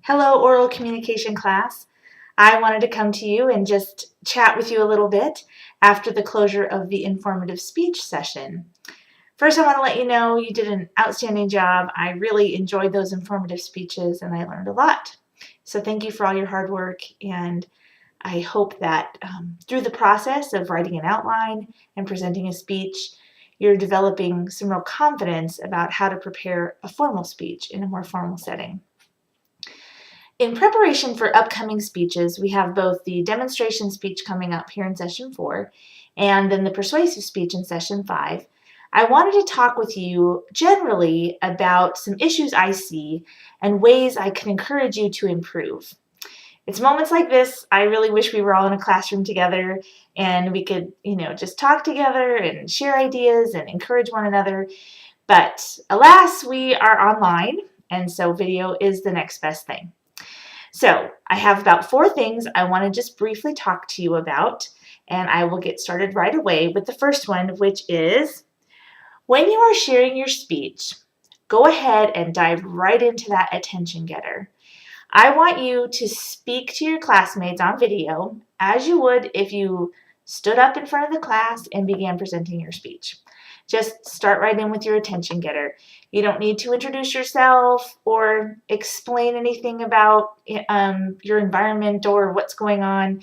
Hello, oral communication class. I wanted to come to you and just chat with you a little bit after the closure of the informative speech session. First, I want to let you know you did an outstanding job. I really enjoyed those informative speeches and I learned a lot. So thank you for all your hard work, and I hope that through the process of writing an outline and presenting a speech, you're developing some real confidence about how to prepare a formal speech in a more formal setting. In preparation for upcoming speeches, we have both the demonstration speech coming up here in session 4 and then the persuasive speech in session 5. I wanted to talk with you generally about some issues I see and ways I can encourage you to improve. It's moments like this I really wish we were all in a classroom together and we could, just talk together and share ideas and encourage one another. But alas, we are online, and so video is the next best thing. So I have about 4 things I want to just briefly talk to you about, and I will get started right away with the first one, which is when you are sharing your speech, go ahead and dive right into that attention getter. I want you to speak to your classmates on video as you would if you stood up in front of the class and began presenting your speech. Just start right in with your attention getter. You don't need to introduce yourself or explain anything about your environment or what's going on.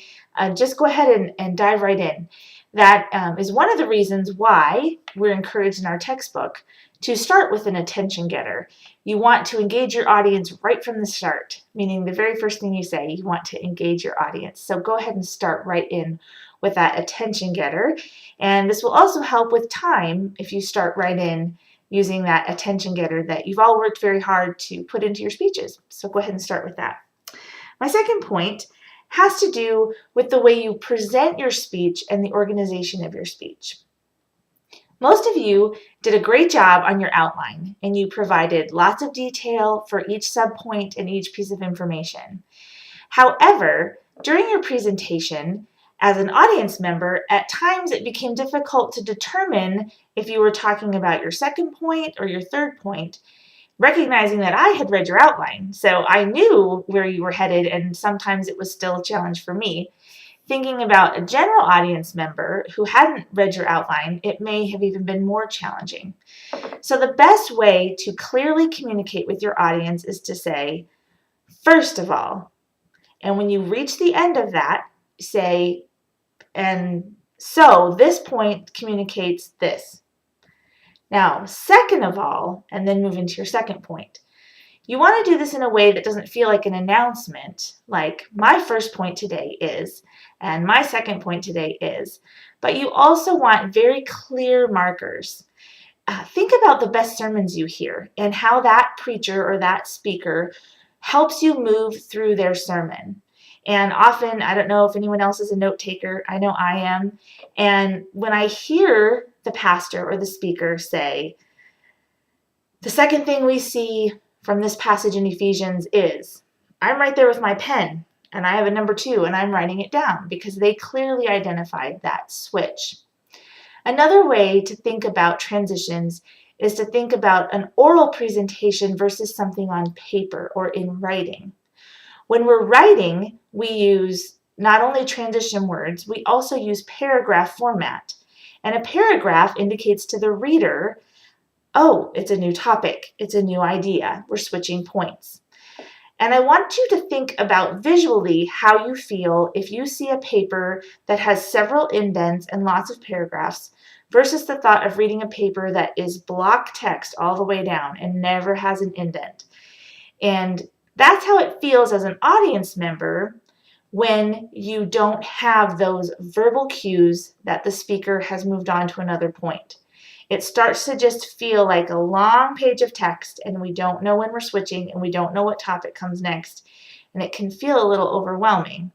Just go ahead and dive right in. That is one of the reasons why we're encouraged in our textbook to start with an attention getter. You want to engage your audience right from the start, meaning the very first thing you say, you want to engage your audience. So go ahead and start right in with that attention getter. And this will also help with time if you start right in using that attention getter that you've all worked very hard to put into your speeches. So go ahead and start with that. My second point has to do with the way you present your speech and the organization of your speech. Most of you did a great job on your outline, and you provided lots of detail for each subpoint and each piece of information. However, during your presentation, as an audience member, at times it became difficult to determine if you were talking about your second point or your third point, recognizing that I had read your outline. So I knew where you were headed, and sometimes it was still a challenge for me. Thinking about a general audience member who hadn't read your outline, it may have even been more challenging. So the best way to clearly communicate with your audience is to say, first of all, and when you reach the end of that, say, and so this point communicates this. Now, second of all, and then move into your second point. You want to do this in a way that doesn't feel like an announcement, like my first point today is, and my second point today is, but you also want very clear markers. Think about the best sermons you hear and how that preacher or that speaker helps you move through their sermon. And often, I don't know if anyone else is a note taker, I know I am, and when I hear the pastor or the speaker say, the second thing we see from this passage in Ephesians is, I'm right there with my pen, and I have a number 2, and I'm writing it down because they clearly identified that switch. Another way to think about transitions is to think about an oral presentation versus something on paper or in writing. When we're writing, we use not only transition words, we also use paragraph format. And a paragraph indicates to the reader, oh, it's a new topic, it's a new idea, we're switching points. And I want you to think about visually how you feel if you see a paper that has several indents and lots of paragraphs versus the thought of reading a paper that is block text all the way down and never has an indent. And that's how it feels as an audience member when you don't have those verbal cues that the speaker has moved on to another point. It starts to just feel like a long page of text, and we don't know when we're switching, and we don't know what topic comes next, and it can feel a little overwhelming.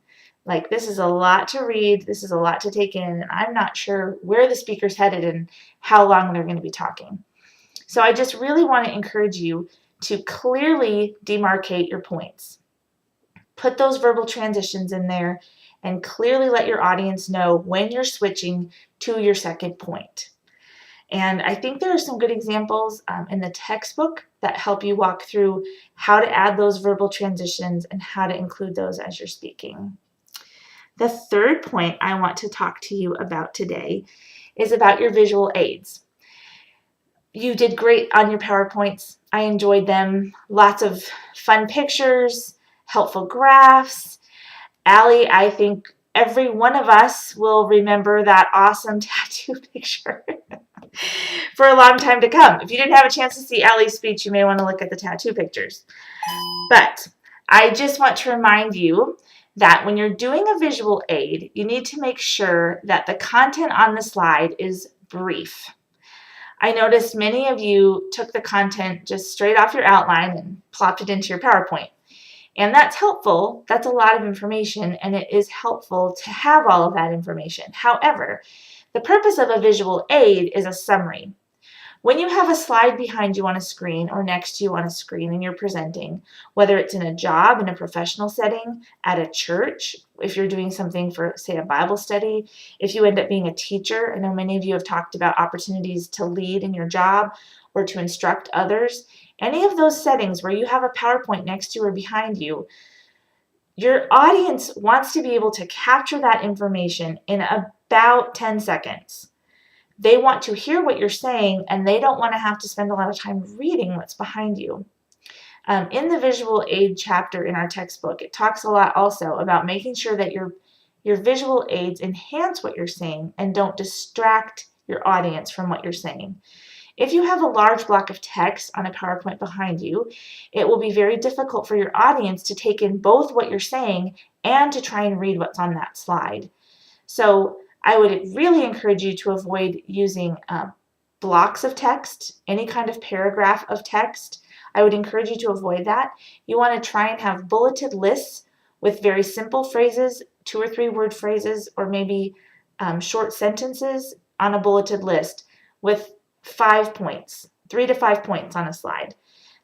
Like, this is a lot to read, this is a lot to take in, and I'm not sure where the speaker's headed and how long they're going to be talking. So I just really want to encourage you to clearly demarcate your points. Put those verbal transitions in there and clearly let your audience know when you're switching to your second point. And I think there are some good examples in the textbook that help you walk through how to add those verbal transitions and how to include those as you're speaking. The third point I want to talk to you about today is about your visual aids. You did great on your PowerPoints. I enjoyed them. Lots of fun pictures, helpful graphs. Allie, I think every one of us will remember that awesome tattoo picture for a long time to come. If you didn't have a chance to see Allie's speech, you may want to look at the tattoo pictures. But I just want to remind you that when you're doing a visual aid, you need to make sure that the content on the slide is brief. I noticed many of you took the content just straight off your outline and plopped it into your PowerPoint. And that's helpful. That's a lot of information, and it is helpful to have all of that information. However, the purpose of a visual aid is a summary. When you have a slide behind you on a screen or next to you on a screen and you're presenting, whether it's in a job, in a professional setting, at a church, if you're doing something for, say, a Bible study, if you end up being a teacher, I know many of you have talked about opportunities to lead in your job or to instruct others. Any of those settings where you have a PowerPoint next to you or behind you, your audience wants to be able to capture that information in about 10 seconds. They want to hear what you're saying, and they don't want to have to spend a lot of time reading what's behind you. In the visual aid chapter in our textbook, it talks a lot also about making sure that your visual aids enhance what you're saying and don't distract your audience from what you're saying. If you have a large block of text on a PowerPoint behind you, it will be very difficult for your audience to take in both what you're saying and to try and read what's on that slide. So I would really encourage you to avoid using blocks of text, any kind of paragraph of text. I would encourage you to avoid that. You want to try and have bulleted lists with very simple phrases, 2 or 3 word phrases, or maybe short sentences on a bulleted list with 5 points, 3 to 5 points on a slide.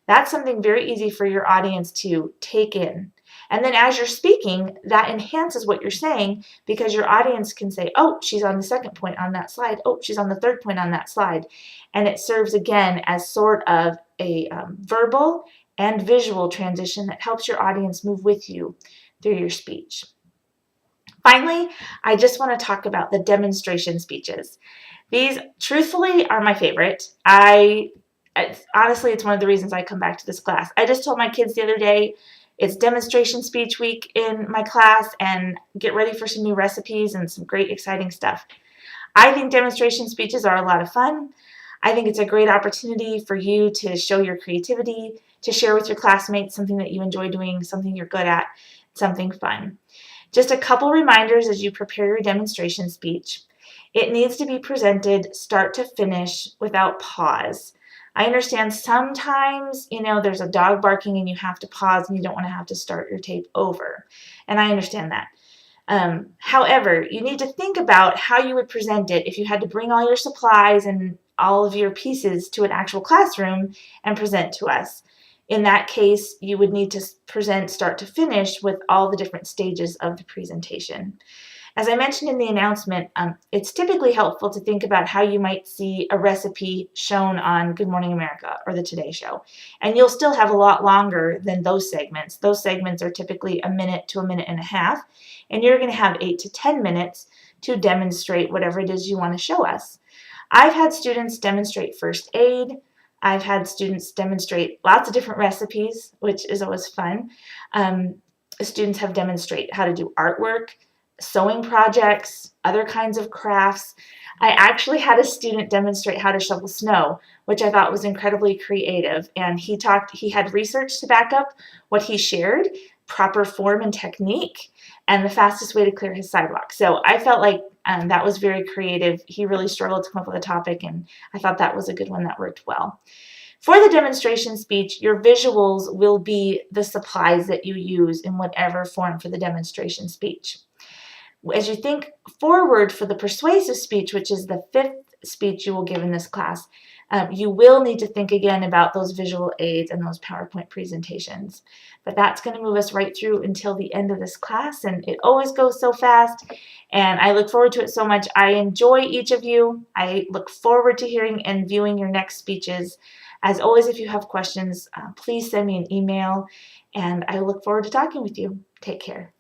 That's something very easy for your audience to take in. And then as you're speaking, that enhances what you're saying because your audience can say, oh, she's on the second point on that slide. Oh, she's on the third point on that slide. And it serves again as sort of a verbal and visual transition that helps your audience move with you through your speech. Finally, I just want to talk about the demonstration speeches. These, truthfully, are my favorite. Honestly, it's one of the reasons I come back to this class. I just told my kids the other day, it's demonstration speech week in my class, and get ready for some new recipes and some great exciting stuff. I think demonstration speeches are a lot of fun. I think it's a great opportunity for you to show your creativity, to share with your classmates something that you enjoy doing, something you're good at, something fun. Just a couple reminders as you prepare your demonstration speech. It needs to be presented start to finish without pause. I understand sometimes, there's a dog barking and you have to pause and you don't want to have to start your tape over. And I understand that. However, you need to think about how you would present it if you had to bring all your supplies and all of your pieces to an actual classroom and present to us. In that case, you would need to present start to finish with all the different stages of the presentation. As I mentioned in the announcement, it's typically helpful to think about how you might see a recipe shown on Good Morning America or the Today Show. And you'll still have a lot longer than those segments. Those segments are typically a minute to a minute and a half, and you're going to have 8 to 10 minutes to demonstrate whatever it is you want to show us. I've had students demonstrate first aid. I've had students demonstrate lots of different recipes, which is always fun. Students have demonstrated how to do artwork, sewing projects, other kinds of crafts. I actually had a student demonstrate how to shovel snow, which I thought was incredibly creative. And he had research to back up what he shared, proper form and technique, and the fastest way to clear his sidewalk. So I felt like that was very creative. He really struggled to come up with a topic, and I thought that was a good one that worked well. For the demonstration speech, your visuals will be the supplies that you use in whatever form for the demonstration speech. As you think forward for the persuasive speech, which is the 5th speech you will give in this class, You will need to think again about those visual aids and those PowerPoint presentations. But that's going to move us right through until the end of this class, and it always goes so fast, and I look forward to it so much. I enjoy each of you. I look forward to hearing and viewing your next speeches. As always, if you have questions, please send me an email, and I look forward to talking with you. Take care.